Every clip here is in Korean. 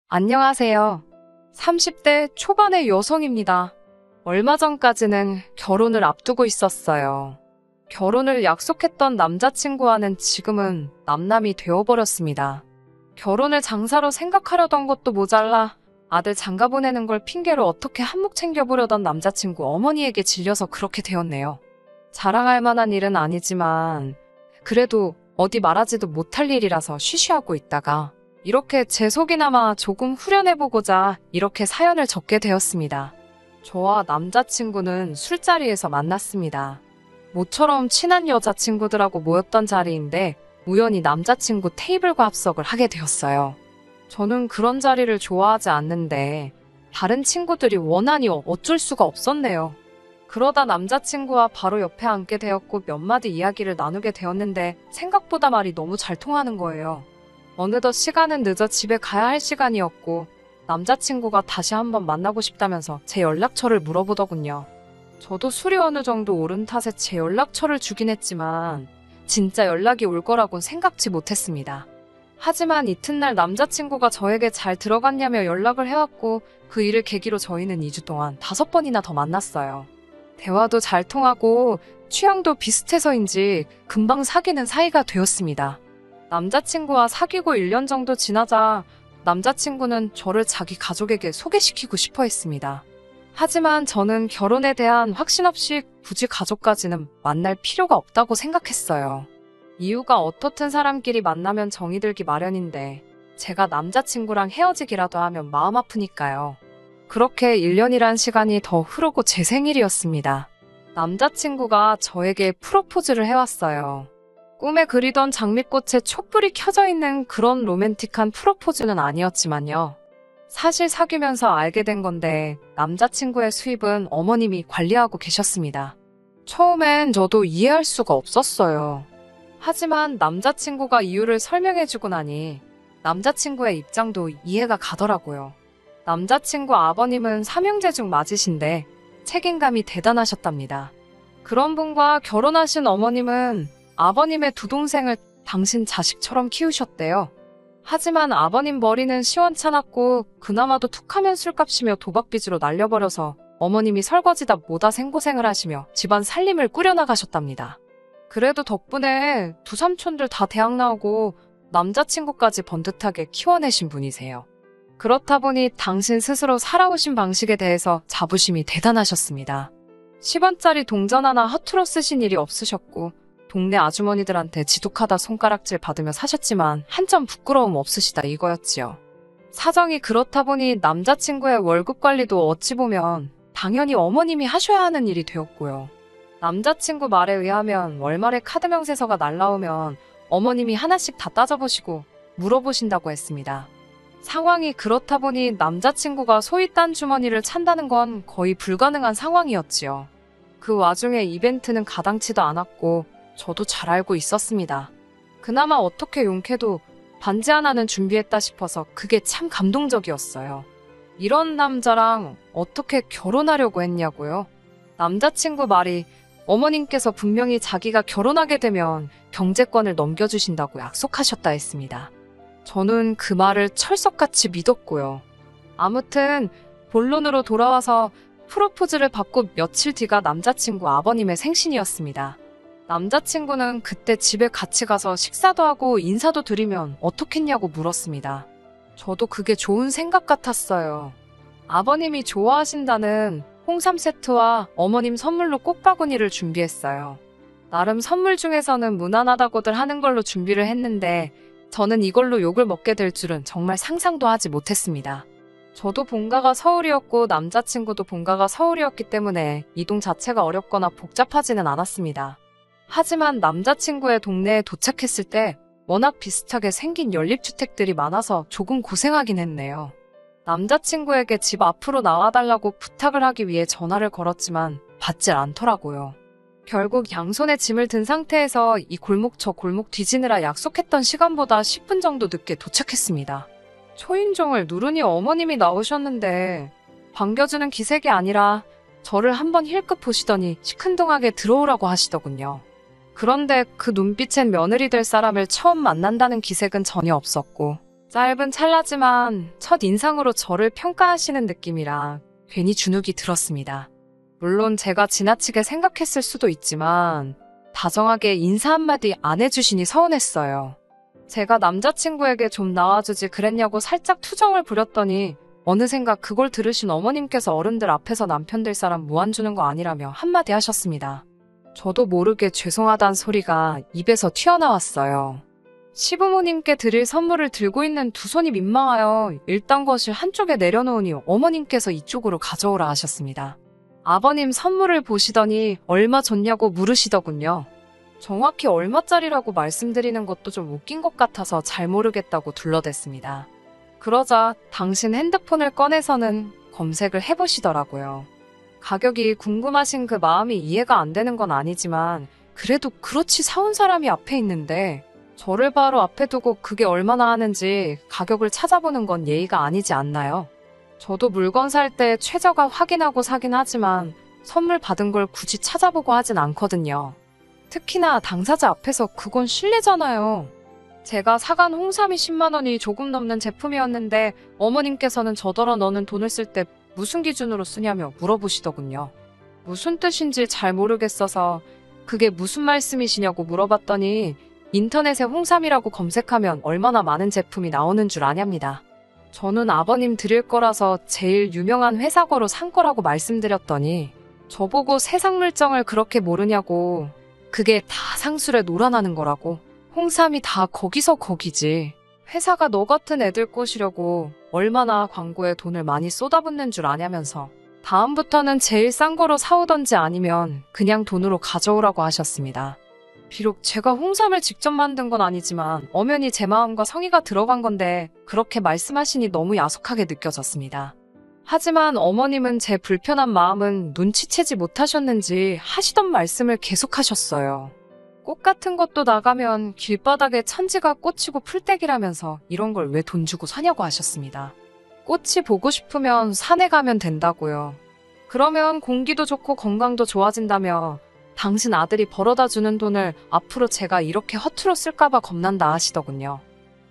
안녕하세요. 30대 초반의 여성입니다. 얼마 전까지는 결혼을 앞두고 있었어요. 결혼을 약속했던 남자친구와는 지금은 남남이 되어버렸습니다. 결혼을 장사로 생각하려던 것도 모자라 아들 장가 보내는 걸 핑계로 어떻게 한몫 챙겨보려던 남자친구 어머니에게 질려서 그렇게 되었네요. 자랑할 만한 일은 아니지만 그래도 어디 말하지도 못할 일이라서 쉬쉬하고 있다가 이렇게 제 속이나마 조금 후련해보고자 이렇게 사연을 적게 되었습니다. 저와 남자친구는 술자리에서 만났습니다. 모처럼 친한 여자친구들하고 모였던 자리인데 우연히 남자친구 테이블과 합석을 하게 되었어요. 저는 그런 자리를 좋아하지 않는데 다른 친구들이 원하니 어쩔 수가 없었네요. 그러다 남자친구와 바로 옆에 앉게 되었고 몇 마디 이야기를 나누게 되었는데 생각보다 말이 너무 잘 통하는 거예요. 어느덧 시간은 늦어 집에 가야 할 시간이었고 남자친구가 다시 한번 만나고 싶다면서 제 연락처를 물어보더군요. 저도 술이 어느 정도 오른 탓에 제 연락처를 주긴 했지만 진짜 연락이 올 거라곤 생각지 못했습니다. 하지만 이튿날 남자친구가 저에게 잘 들어갔냐며 연락을 해왔고 그 일을 계기로 저희는 2주 동안 5번이나 더 만났어요. 대화도 잘 통하고 취향도 비슷해서인지 금방 사귀는 사이가 되었습니다. 남자친구와 사귀고 1년 정도 지나자 남자친구는 저를 자기 가족에게 소개시키고 싶어 했습니다. 하지만 저는 결혼에 대한 확신 없이 굳이 가족까지는 만날 필요가 없다고 생각했어요. 이유가 어떻든 사람끼리 만나면 정이 들기 마련인데 제가 남자친구랑 헤어지기라도 하면 마음 아프니까요. 그렇게 1년이란 시간이 더 흐르고 제 생일이었습니다. 남자친구가 저에게 프로포즈를 해왔어요. 꿈에 그리던 장미꽃에 촛불이 켜져 있는 그런 로맨틱한 프로포즈는 아니었지만요. 사실 사귀면서 알게 된 건데 남자친구의 수입은 어머님이 관리하고 계셨습니다. 처음엔 저도 이해할 수가 없었어요. 하지만 남자친구가 이유를 설명해주고 나니 남자친구의 입장도 이해가 가더라고요. 남자친구 아버님은 삼형제 중 맞으신데 책임감이 대단하셨답니다. 그런 분과 결혼하신 어머님은 아버님의 두 동생을 당신 자식처럼 키우셨대요. 하지만 아버님 머리는 시원찮았고 그나마도 툭하면 술값이며 도박빚으로 날려버려서 어머님이 설거지다 뭐다 생고생을 하시며 집안 살림을 꾸려나가셨답니다. 그래도 덕분에 두 삼촌들 다 대학 나오고 남자친구까지 번듯하게 키워내신 분이세요. 그렇다 보니 당신 스스로 살아오신 방식에 대해서 자부심이 대단하셨습니다. 10원짜리 동전 하나 허투루 쓰신 일이 없으셨고 동네 아주머니들한테 지독하다 손가락질 받으며 사셨지만 한 점 부끄러움 없으시다 이거였지요. 사정이 그렇다 보니 남자친구의 월급 관리도 어찌 보면 당연히 어머님이 하셔야 하는 일이 되었고요. 남자친구 말에 의하면 월말에 카드 명세서가 날라오면 어머님이 하나씩 다 따져보시고 물어보신다고 했습니다. 상황이 그렇다 보니 남자친구가 소위 딴 주머니를 찬다는 건 거의 불가능한 상황이었지요. 그 와중에 이벤트는 가당치도 않았고 저도 잘 알고 있었습니다. 그나마 어떻게 용케도 반지 하나는 준비했다 싶어서 그게 참 감동적이었어요. 이런 남자랑 어떻게 결혼하려고 했냐고요? 남자친구 말이 어머님께서 분명히 자기가 결혼하게 되면 경제권을 넘겨주신다고 약속하셨다 했습니다. 저는 그 말을 철석같이 믿었고요. 아무튼 본론으로 돌아와서 프로포즈를 받고 며칠 뒤가 남자친구 아버님의 생신이었습니다. 남자친구는 그때 집에 같이 가서 식사도 하고 인사도 드리면 어떻겠냐고 물었습니다. 저도 그게 좋은 생각 같았어요. 아버님이 좋아하신다는 홍삼 세트와 어머님 선물로 꽃바구니를 준비했어요. 나름 선물 중에서는 무난하다고들 하는 걸로 준비를 했는데 저는 이걸로 욕을 먹게 될 줄은 정말 상상도 하지 못했습니다. 저도 본가가 서울이었고 남자친구도 본가가 서울이었기 때문에 이동 자체가 어렵거나 복잡하지는 않았습니다. 하지만 남자친구의 동네에 도착했을 때 워낙 비슷하게 생긴 연립주택들이 많아서 조금 고생하긴 했네요. 남자친구에게 집 앞으로 나와달라고 부탁을 하기 위해 전화를 걸었지만 받질 않더라고요. 결국 양손에 짐을 든 상태에서 이 골목 저 골목 뒤지느라 약속했던 시간보다 10분 정도 늦게 도착했습니다. 초인종을 누르니 어머님이 나오셨는데 반겨주는 기색이 아니라 저를 한번 힐끗 보시더니 시큰둥하게 들어오라고 하시더군요. 그런데 그 눈빛엔 며느리 될 사람을 처음 만난다는 기색은 전혀 없었고 짧은 찰나지만 첫 인상으로 저를 평가하시는 느낌이라 괜히 주눅이 들었습니다. 물론 제가 지나치게 생각했을 수도 있지만 다정하게 인사 한마디 안 해주시니 서운했어요. 제가 남자친구에게 좀 나와주지 그랬냐고 살짝 투정을 부렸더니 어느샌가 그걸 들으신 어머님께서 어른들 앞에서 남편 될 사람 무안 주는 거 아니라며 한마디 하셨습니다. 저도 모르게 죄송하단 소리가 입에서 튀어나왔어요. 시부모님께 드릴 선물을 들고 있는 두 손이 민망하여 일단 것을 한쪽에 내려놓으니 어머님께서 이쪽으로 가져오라 하셨습니다. 아버님 선물을 보시더니 얼마 줬냐고 물으시더군요. 정확히 얼마짜리라고 말씀드리는 것도 좀 웃긴 것 같아서 잘 모르겠다고 둘러댔습니다. 그러자 당신 핸드폰을 꺼내서는 검색을 해보시더라고요. 가격이 궁금하신 그 마음이 이해가 안 되는 건 아니지만 그래도 그렇지 사온 사람이 앞에 있는데 저를 바로 앞에 두고 그게 얼마나 하는지 가격을 찾아보는 건 예의가 아니지 않나요? 저도 물건 살 때 최저가 확인하고 사긴 하지만 선물 받은 걸 굳이 찾아보고 하진 않거든요. 특히나 당사자 앞에서 그건 실례잖아요. 제가 사간 홍삼이 10만 원이 조금 넘는 제품이었는데 어머님께서는 저더러 너는 돈을 쓸 때 무슨 기준으로 쓰냐며 물어보시더군요. 무슨 뜻인지 잘 모르겠어서 그게 무슨 말씀이시냐고 물어봤더니 인터넷에 홍삼이라고 검색하면 얼마나 많은 제품이 나오는 줄 아냐입니다. 저는 아버님 드릴 거라서 제일 유명한 회사 거로 산 거라고 말씀드렸더니 저보고 세상 물정을 그렇게 모르냐고 그게 다 상술에 놀아나는 거라고 홍삼이 다 거기서 거기지 회사가 너 같은 애들 꼬시려고 얼마나 광고에 돈을 많이 쏟아붓는 줄 아냐면서 다음부터는 제일 싼 거로 사오던지 아니면 그냥 돈으로 가져오라고 하셨습니다. 비록 제가 홍삼을 직접 만든 건 아니지만 엄연히 제 마음과 성의가 들어간 건데 그렇게 말씀하시니 너무 야속하게 느껴졌습니다. 하지만 어머님은 제 불편한 마음은 눈치채지 못하셨는지 하시던 말씀을 계속하셨어요. 꽃 같은 것도 나가면 길바닥에 천지가 꽂히고 풀떼기라면서 이런 걸 왜 돈 주고 사냐고 하셨습니다. 꽃이 보고 싶으면 산에 가면 된다고요. 그러면 공기도 좋고 건강도 좋아진다며 당신 아들이 벌어다 주는 돈을 앞으로 제가 이렇게 허투루 쓸까봐 겁난다 하시더군요.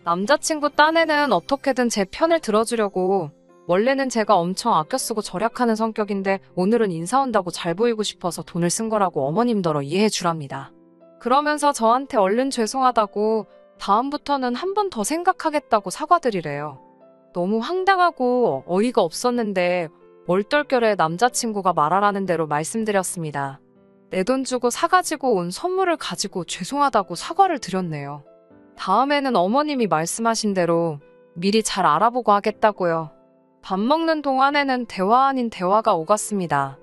남자친구 딴에는 어떻게든 제 편을 들어주려고 원래는 제가 엄청 아껴 쓰고 절약하는 성격인데 오늘은 인사 온다고 잘 보이고 싶어서 돈을 쓴 거라고 어머님더러 이해해 주랍니다. 그러면서 저한테 얼른 죄송하다고 다음부터는 한 번 더 생각하겠다고 사과드리래요. 너무 황당하고 어이가 없었는데 얼떨결에 남자친구가 말하라는 대로 말씀드렸습니다. 내 돈 주고 사가지고 온 선물을 가지고 죄송하다고 사과를 드렸네요. 다음에는 어머님이 말씀하신 대로 미리 잘 알아보고 하겠다고요. 밥 먹는 동안에는 대화 아닌 대화가 오갔습니다.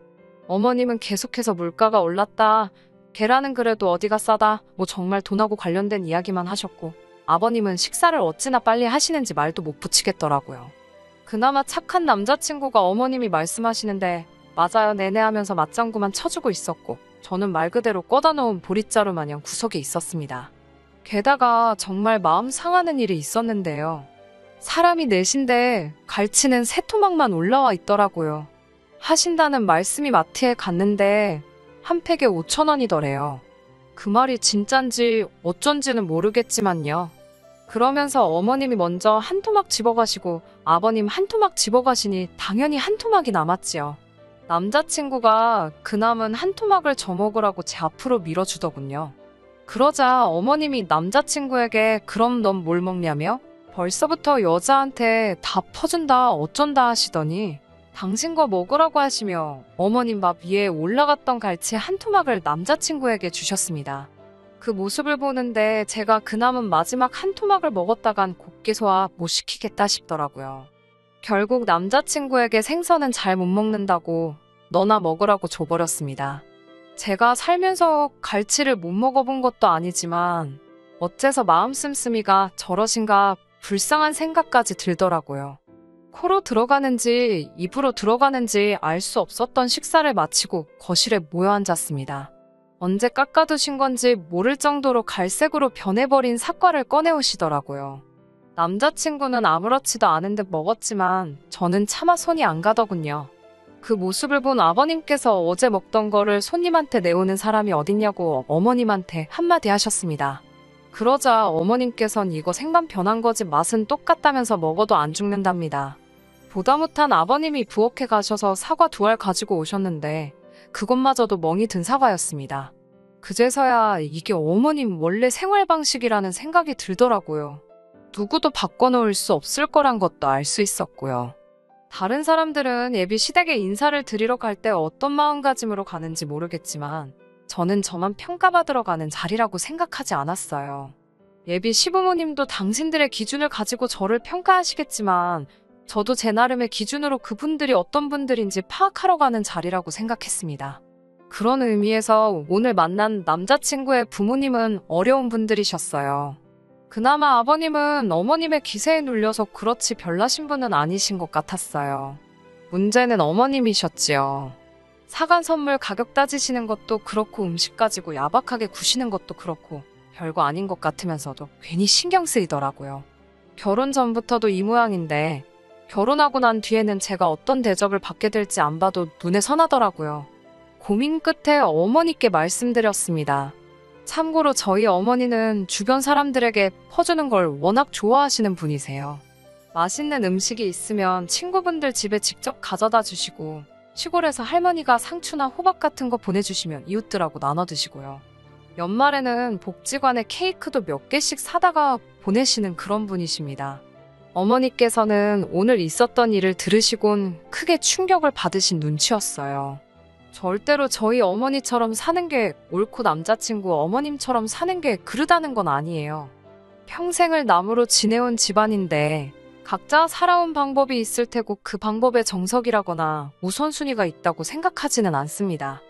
어머님은 계속해서 물가가 올랐다. 계란은 그래도 어디가 싸다. 뭐 정말 돈하고 관련된 이야기만 하셨고 아버님은 식사를 어찌나 빨리 하시는지 말도 못 붙이겠더라고요. 그나마 착한 남자친구가 어머님이 말씀하시는데 맞아요 네네 하면서 맞장구만 쳐주고 있었고 저는 말 그대로 꺼다 놓은 보릿자루 마냥 구석에 있었습니다. 게다가 정말 마음 상하는 일이 있었는데요. 사람이 넷인데 갈치는 세 토막만 올라와 있더라고요. 하신다는 말씀이 마트에 갔는데 한 팩에 5,000원이더래요. 그 말이 진짠지 어쩐지는 모르겠지만요. 그러면서 어머님이 먼저 한 토막 집어가시고 아버님 한 토막 집어가시니 당연히 한 토막이 남았지요. 남자친구가 그 남은 한 토막을 저 먹으라고 제 앞으로 밀어주더군요. 그러자 어머님이 남자친구에게 그럼 넌 뭘 먹냐며 벌써부터 여자한테 다 퍼준다 어쩐다 하시더니 당신 거 먹으라고 하시며 어머님 밥 위에 올라갔던 갈치 한 토막을 남자친구에게 주셨습니다. 그 모습을 보는데 제가 그 남은 마지막 한 토막을 먹었다간 곱게 소화 못 시키겠다 싶더라고요. 결국 남자친구에게 생선은 잘 못 먹는다고 너나 먹으라고 줘버렸습니다. 제가 살면서 갈치를 못 먹어본 것도 아니지만 어째서 마음 씀씀이가 저러신가 불쌍한 생각까지 들더라고요. 코로 들어가는지 입으로 들어가는지 알 수 없었던 식사를 마치고 거실에 모여 앉았습니다. 언제 깎아두신 건지 모를 정도로 갈색으로 변해버린 사과를 꺼내오시더라고요. 남자친구는 아무렇지도 않은 듯 먹었지만 저는 차마 손이 안 가더군요. 그 모습을 본 아버님께서 어제 먹던 거를 손님한테 내오는 사람이 어딨냐고 어머님한테 한마디 하셨습니다. 그러자 어머님께선 이거 생만 변한 거지 맛은 똑같다면서 먹어도 안 죽는답니다. 보다 못한 아버님이 부엌에 가셔서 사과 2알 가지고 오셨는데 그것마저도 멍이 든 사과였습니다. 그제서야 이게 어머님 원래 생활 방식이라는 생각이 들더라고요. 누구도 바꿔놓을 수 없을 거란 것도 알 수 있었고요. 다른 사람들은 예비 시댁에 인사를 드리러 갈 때 어떤 마음가짐으로 가는지 모르겠지만 저는 저만 평가받으러 가는 자리라고 생각하지 않았어요. 예비 시부모님도 당신들의 기준을 가지고 저를 평가하시겠지만 저도 제 나름의 기준으로 그분들이 어떤 분들인지 파악하러 가는 자리라고 생각했습니다. 그런 의미에서 오늘 만난 남자친구의 부모님은 어려운 분들이셨어요. 그나마 아버님은 어머님의 기세에 눌려서 그렇지 별나신 분은 아니신 것 같았어요. 문제는 어머님이셨지요. 사간 선물 가격 따지시는 것도 그렇고 음식 가지고 야박하게 구시는 것도 그렇고 별거 아닌 것 같으면서도 괜히 신경 쓰이더라고요. 결혼 전부터도 이 모양인데 결혼하고 난 뒤에는 제가 어떤 대접을 받게 될지 안 봐도 눈에 선하더라고요. 고민 끝에 어머니께 말씀드렸습니다. 참고로 저희 어머니는 주변 사람들에게 퍼주는 걸 워낙 좋아하시는 분이세요. 맛있는 음식이 있으면 친구분들 집에 직접 가져다 주시고 시골에서 할머니가 상추나 호박 같은 거 보내주시면 이웃들하고 나눠 드시고요. 연말에는 복지관에 케이크도 몇 개씩 사다가 보내시는 그런 분이십니다. 어머니께서는 오늘 있었던 일을 들으시곤 크게 충격을 받으신 눈치였어요. 절대로 저희 어머니처럼 사는 게 옳고 남자친구 어머님처럼 사는 게 그르다는 건 아니에요. 평생을 남으로 지내온 집안인데 각자 살아온 방법이 있을 테고 그 방법에 정석이라거나 우선순위가 있다고 생각하지는 않습니다.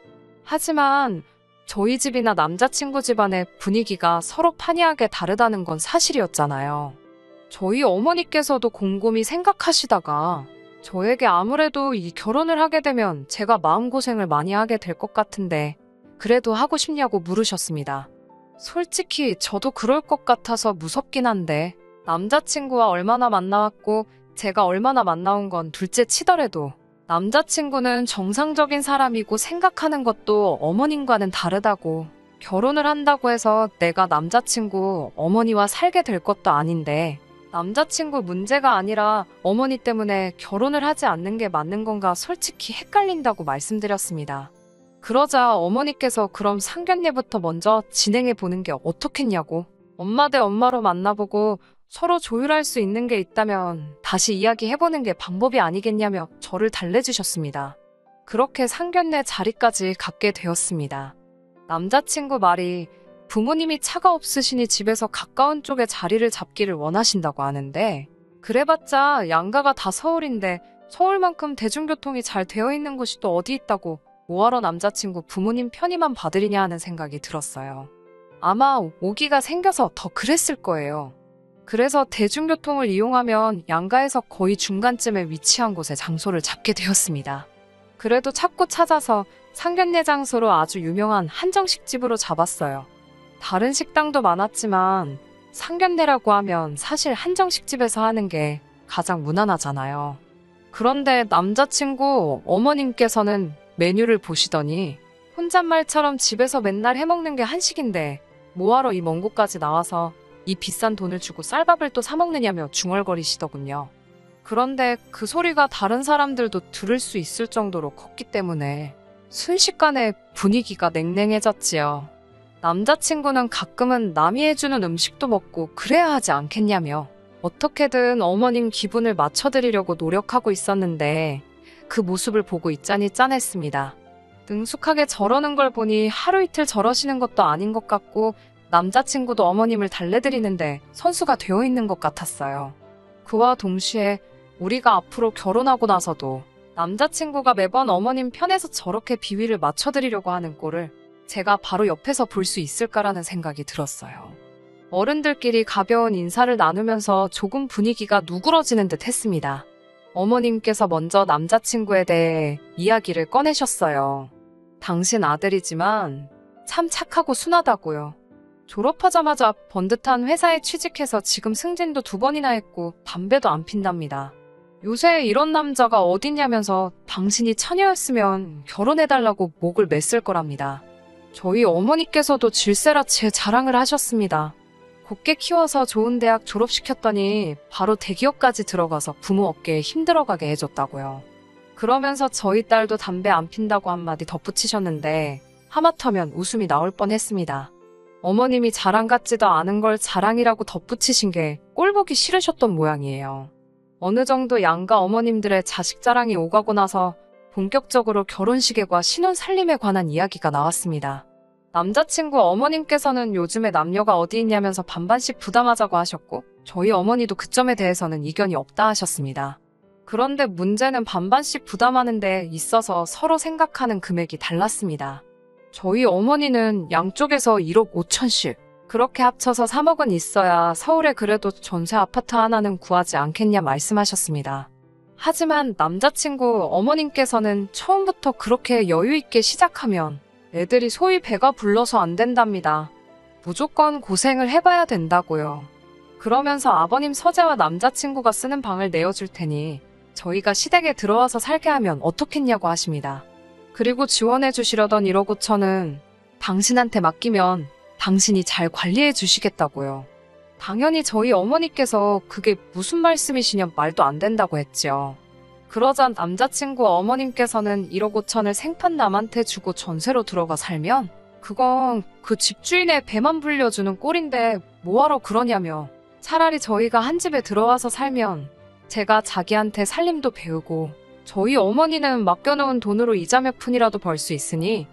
하지만 저희 집이나 남자친구 집안의 분위기가 서로 판이하게 다르다는 건 사실이었잖아요. 저희 어머니께서도 곰곰이 생각하시다가 저에게 아무래도 이 결혼을 하게 되면 제가 마음고생을 많이 하게 될 것 같은데 그래도 하고 싶냐고 물으셨습니다. 솔직히 저도 그럴 것 같아서 무섭긴 한데 남자친구와 얼마나 만나왔고 제가 얼마나 만나온 건 둘째 치더라도 남자친구는 정상적인 사람이고 생각하는 것도 어머님과는 다르다고 결혼을 한다고 해서 내가 남자친구 어머니와 살게 될 것도 아닌데 남자친구 문제가 아니라 어머니 때문에 결혼을 하지 않는 게 맞는 건가 솔직히 헷갈린다고 말씀드렸습니다. 그러자 어머니께서 그럼 상견례부터 먼저 진행해 보는 게 어떻겠냐고 엄마 대 엄마로 만나보고 서로 조율할 수 있는 게 있다면 다시 이야기해보는 게 방법이 아니겠냐며 저를 달래주셨습니다. 그렇게 상견례 자리까지 갖게 되었습니다. 남자친구 말이 부모님이 차가 없으시니 집에서 가까운 쪽에 자리를 잡기를 원하신다고 하는데 그래봤자 양가가 다 서울인데 서울만큼 대중교통이 잘 되어 있는 곳이 또 어디 있다고 뭐하러 남자친구 부모님 편의만 받으리냐 하는 생각이 들었어요. 아마 오기가 생겨서 더 그랬을 거예요. 그래서 대중교통을 이용하면 양가에서 거의 중간쯤에 위치한 곳에 장소를 잡게 되었습니다. 그래도 찾고 찾아서 상견례 장소로 아주 유명한 한정식집으로 잡았어요. 다른 식당도 많았지만 상견례라고 하면 사실 한정식집에서 하는 게 가장 무난하잖아요. 그런데 남자친구 어머님께서는 메뉴를 보시더니 혼잣말처럼 집에서 맨날 해먹는 게 한식인데 뭐하러 이 먼 곳까지 나와서 이 비싼 돈을 주고 쌀밥을 또 사 먹느냐며 중얼거리시더군요. 그런데 그 소리가 다른 사람들도 들을 수 있을 정도로 컸기 때문에 순식간에 분위기가 냉랭해졌지요. 남자친구는 가끔은 남이 해주는 음식도 먹고 그래야 하지 않겠냐며 어떻게든 어머님 기분을 맞춰드리려고 노력하고 있었는데 그 모습을 보고 있자니 짠했습니다. 능숙하게 저러는 걸 보니 하루 이틀 저러시는 것도 아닌 것 같고 남자친구도 어머님을 달래드리는데 선수가 되어 있는 것 같았어요. 그와 동시에 우리가 앞으로 결혼하고 나서도 남자친구가 매번 어머님 편에서 저렇게 비위를 맞춰드리려고 하는 꼴을 제가 바로 옆에서 볼 수 있을까라는 생각이 들었어요. 어른들끼리 가벼운 인사를 나누면서 조금 분위기가 누그러지는 듯 했습니다. 어머님께서 먼저 남자친구에 대해 이야기를 꺼내셨어요. 당신 아들이지만 참 착하고 순하다고요. 졸업하자마자 번듯한 회사에 취직해서 지금 승진도 2번이나 했고 담배도 안 핀답니다. 요새 이런 남자가 어딨냐면서 당신이 처녀였으면 결혼해달라고 목을 맸을 거랍니다. 저희 어머니께서도 질세라 제 자랑을 하셨습니다. 곱게 키워서 좋은 대학 졸업시켰더니 바로 대기업까지 들어가서 부모 어깨에 힘들어가게 해줬다고요. 그러면서 저희 딸도 담배 안 핀다고 한마디 덧붙이셨는데 하마터면 웃음이 나올 뻔했습니다. 어머님이 자랑 같지도 않은 걸 자랑이라고 덧붙이신 게 꼴보기 싫으셨던 모양이에요. 어느 정도 양가 어머님들의 자식 자랑이 오가고 나서 본격적으로 결혼식과 신혼 살림에 관한 이야기가 나왔습니다. 남자친구 어머님께서는 요즘에 남녀가 어디 있냐면서 반반씩 부담하자고 하셨고 저희 어머니도 그 점에 대해서는 이견이 없다 하셨습니다. 그런데 문제는 반반씩 부담하는 데 있어서 서로 생각하는 금액이 달랐습니다. 저희 어머니는 양쪽에서 1억 5천씩 그렇게 합쳐서 3억은 있어야 서울에 그래도 전세 아파트 하나는 구하지 않겠냐 말씀하셨습니다. 하지만 남자친구 어머님께서는 처음부터 그렇게 여유있게 시작하면 애들이 소위 배가 불러서 안 된답니다. 무조건 고생을 해봐야 된다고요. 그러면서 아버님 서재와 남자친구가 쓰는 방을 내어줄 테니 저희가 시댁에 들어와서 살게 하면 어떻겠냐고 하십니다. 그리고 지원해 주시려던 1억 5천은 당신한테 맡기면 당신이 잘 관리해 주시겠다고요. 당연히 저희 어머니께서 그게 무슨 말씀이시냐 말도 안 된다고 했죠. 그러자 남자친구 어머님께서는 1억 5천을 생판 남한테 주고 전세로 들어가 살면 그건 그 집주인의 배만 불려주는 꼴인데 뭐하러 그러냐며 차라리 저희가 한 집에 들어와서 살면 제가 자기한테 살림도 배우고 저희 어머니는 맡겨놓은 돈으로 이자 몇 푼이라도 벌 수 있으니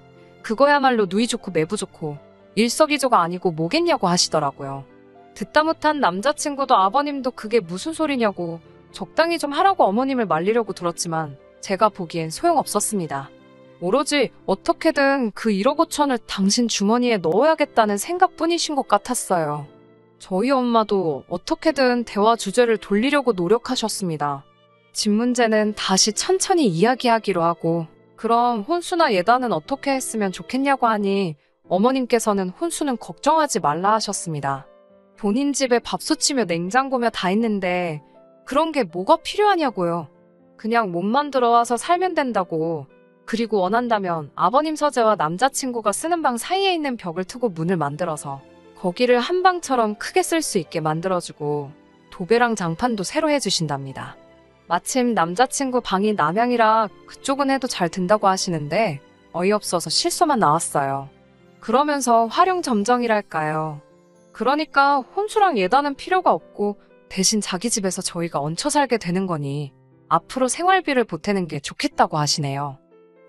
그거야말로 누이 좋고 매부 좋고 일석이조가 아니고 뭐겠냐고 하시더라고요. 듣다 못한 남자친구도 아버님도 그게 무슨 소리냐고 적당히 좀 하라고 어머님을 말리려고 들었지만 제가 보기엔 소용없었습니다. 오로지 어떻게든 그 1억 5천을 당신 주머니에 넣어야겠다는 생각뿐이신 것 같았어요. 저희 엄마도 어떻게든 대화 주제를 돌리려고 노력하셨습니다. 집 문제는 다시 천천히 이야기하기로 하고 그럼 혼수나 예단은 어떻게 했으면 좋겠냐고 하니 어머님께서는 혼수는 걱정하지 말라 하셨습니다. 본인 집에 밥솥이며 냉장고며 다 있는데 그런 게 뭐가 필요하냐고요. 그냥 몸만 들어와서 살면 된다고. 그리고 원한다면 아버님 서재와 남자친구가 쓰는 방 사이에 있는 벽을 트고 문을 만들어서 거기를 한 방처럼 크게 쓸 수 있게 만들어주고 도배랑 장판도 새로 해주신답니다. 마침 남자친구 방이 남향이라 그쪽은 해도 잘 든다고 하시는데 어이없어서 실소만 나왔어요. 그러면서 활용점정이랄까요. 그러니까 혼수랑 예단은 필요가 없고 대신 자기 집에서 저희가 얹혀 살게 되는 거니 앞으로 생활비를 보태는 게 좋겠다고 하시네요.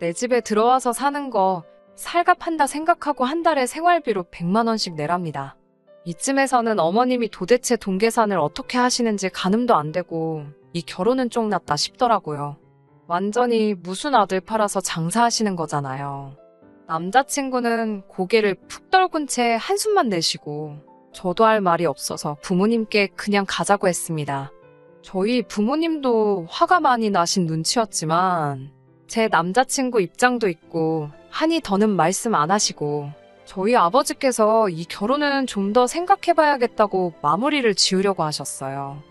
내 집에 들어와서 사는 거 살갑한다 생각하고 한 달에 생활비로 100만 원씩 내랍니다. 이쯤에서는 어머님이 도대체 돈 계산을 어떻게 하시는지 가늠도 안 되고 이 결혼은 쫑났다 싶더라고요. 완전히 무슨 아들 팔아서 장사하시는 거잖아요. 남자친구는 고개를 푹 떨군 채 한숨만 내쉬고 저도 할 말이 없어서 부모님께 그냥 가자고 했습니다. 저희 부모님도 화가 많이 나신 눈치였지만 제 남자친구 입장도 있고 하니 더는 말씀 안 하시고 저희 아버지께서 이 결혼은 좀 더 생각해봐야겠다고 마무리를 지으려고 하셨어요.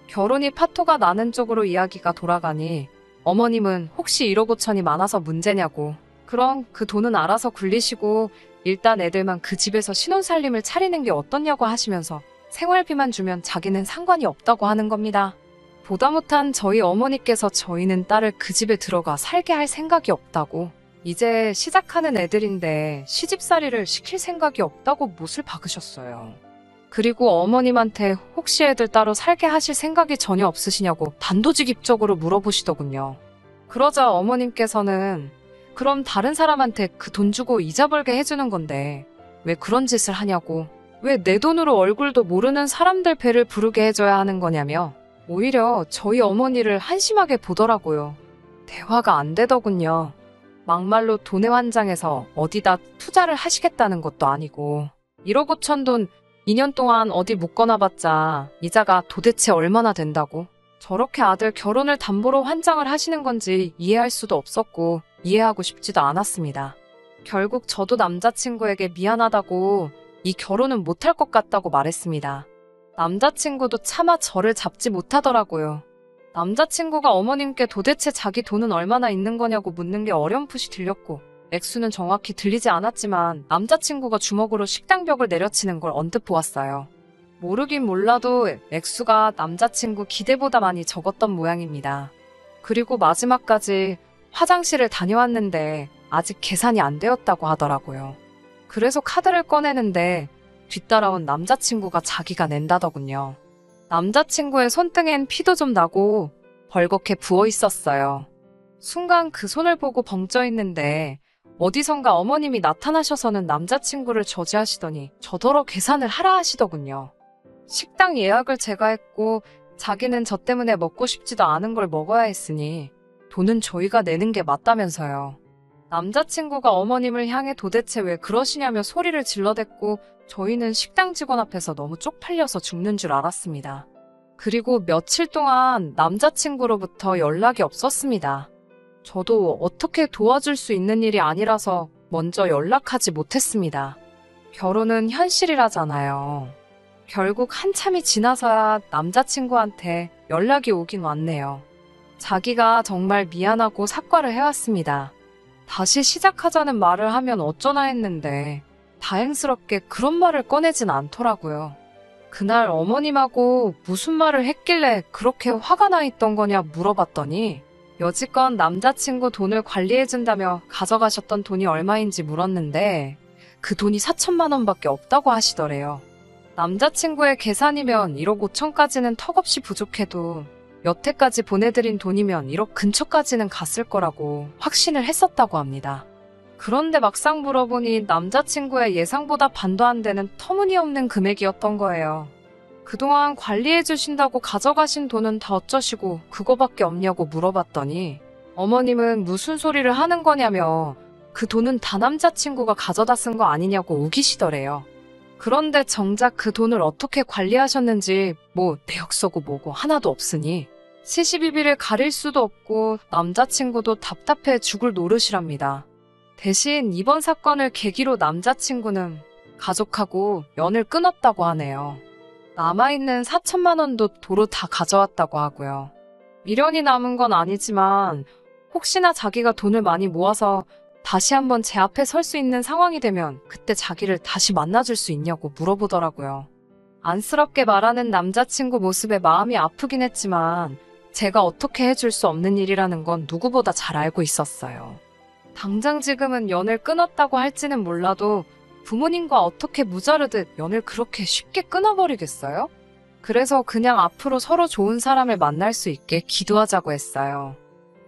결혼이 파토가 나는 쪽으로 이야기가 돌아가니 어머님은 혹시 1억 5천이 많아서 문제냐고 그럼 그 돈은 알아서 굴리시고 일단 애들만 그 집에서 신혼살림을 차리는 게 어떻냐고 하시면서 생활비만 주면 자기는 상관이 없다고 하는 겁니다. 보다 못한 저희 어머니께서 저희는 딸을 그 집에 들어가 살게 할 생각이 없다고 이제 시작하는 애들인데 시집살이를 시킬 생각이 없다고 못을 박으셨어요. 그리고 어머님한테 혹시 애들 따로 살게 하실 생각이 전혀 없으시냐고 단도직입적으로 물어보시더군요. 그러자 어머님께서는 그럼 다른 사람한테 그 돈 주고 이자 벌게 해주는 건데 왜 그런 짓을 하냐고 왜 내 돈으로 얼굴도 모르는 사람들 배를 부르게 해줘야 하는 거냐며 오히려 저희 어머니를 한심하게 보더라고요. 대화가 안 되더군요. 막말로 돈에 환장해서 어디다 투자를 하시겠다는 것도 아니고 1억 5천 돈 2년 동안 어디 묶어놔봤자 이자가 도대체 얼마나 된다고 저렇게 아들 결혼을 담보로 환장을 하시는 건지 이해할 수도 없었고 이해하고 싶지도 않았습니다. 결국 저도 남자친구에게 미안하다고 이 결혼은 못할 것 같다고 말했습니다. 남자친구도 차마 저를 잡지 못하더라고요. 남자친구가 어머님께 도대체 자기 돈은 얼마나 있는 거냐고 묻는 게 어렴풋이 들렸고 액수는 정확히 들리지 않았지만 남자친구가 주먹으로 식당 벽을 내려치는 걸 언뜻 보았어요. 모르긴 몰라도 액수가 남자친구 기대보다 많이 적었던 모양입니다. 그리고 마지막까지 화장실을 다녀왔는데 아직 계산이 안 되었다고 하더라고요. 그래서 카드를 꺼내는데 뒤따라온 남자친구가 자기가 낸다더군요. 남자친구의 손등엔 피도 좀 나고 벌겋게 부어 있었어요. 순간 그 손을 보고 벙쪄 있는데 어디선가 어머님이 나타나셔서는 남자친구를 저지하시더니 저더러 계산을 하라 하시더군요. 식당 예약을 제가 했고 자기는 저 때문에 먹고 싶지도 않은 걸 먹어야 했으니 돈은 저희가 내는 게 맞다면서요. 남자친구가 어머님을 향해 도대체 왜 그러시냐며 소리를 질러댔고 저희는 식당 직원 앞에서 너무 쪽팔려서 죽는 줄 알았습니다. 그리고 며칠 동안 남자친구로부터 연락이 없었습니다. 저도 어떻게 도와줄 수 있는 일이 아니라서 먼저 연락하지 못했습니다. 결혼은 현실이라잖아요. 결국 한참이 지나서야 남자친구한테 연락이 오긴 왔네요. 자기가 정말 미안하고 사과를 해왔습니다. 다시 시작하자는 말을 하면 어쩌나 했는데 다행스럽게 그런 말을 꺼내진 않더라고요. 그날 어머님하고 무슨 말을 했길래 그렇게 화가 나 있던 거냐 물어봤더니 여지껏 남자친구 돈을 관리해준다며 가져가셨던 돈이 얼마인지 물었는데 그 돈이 4천만 원밖에 없다고 하시더래요. 남자친구의 계산이면 1억 5천까지는 턱없이 부족해도 여태까지 보내드린 돈이면 1억 근처까지는 갔을 거라고 확신을 했었다고 합니다. 그런데 막상 물어보니 남자친구의 예상보다 반도 안 되는 터무니없는 금액이었던 거예요. 그동안 관리해주신다고 가져가신 돈은 다 어쩌시고 그거밖에 없냐고 물어봤더니 어머님은 무슨 소리를 하는 거냐며 그 돈은 다 남자친구가 가져다 쓴 거 아니냐고 우기시더래요. 그런데 정작 그 돈을 어떻게 관리하셨는지 뭐 내역서고 뭐고 하나도 없으니 시시비비를 가릴 수도 없고 남자친구도 답답해 죽을 노릇이랍니다. 대신 이번 사건을 계기로 남자친구는 가족하고 연을 끊었다고 하네요. 남아있는 4천만 원도 도로 다 가져왔다고 하고요. 미련이 남은 건 아니지만 혹시나 자기가 돈을 많이 모아서 다시 한번 제 앞에 설 수 있는 상황이 되면 그때 자기를 다시 만나줄 수 있냐고 물어보더라고요. 안쓰럽게 말하는 남자친구 모습에 마음이 아프긴 했지만 제가 어떻게 해줄 수 없는 일이라는 건 누구보다 잘 알고 있었어요. 당장 지금은 연을 끊었다고 할지는 몰라도 부모님과 어떻게 무자르듯 연을 그렇게 쉽게 끊어버리겠어요? 그래서 그냥 앞으로 서로 좋은 사람을 만날 수 있게 기도하자고 했어요.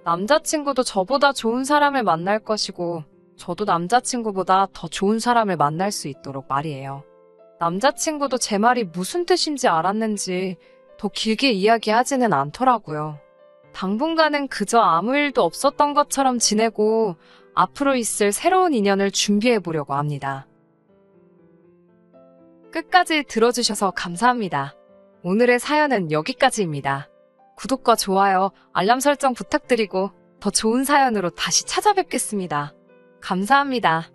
남자친구도 저보다 좋은 사람을 만날 것이고 저도 남자친구보다 더 좋은 사람을 만날 수 있도록 말이에요. 남자친구도 제 말이 무슨 뜻인지 알았는지 더 길게 이야기하지는 않더라고요. 당분간은 그저 아무 일도 없었던 것처럼 지내고 앞으로 있을 새로운 인연을 준비해 보려고 합니다. 끝까지 들어주셔서 감사합니다. 오늘의 사연은 여기까지입니다. 구독과 좋아요, 알람 설정 부탁드리고 더 좋은 사연으로 다시 찾아뵙겠습니다. 감사합니다.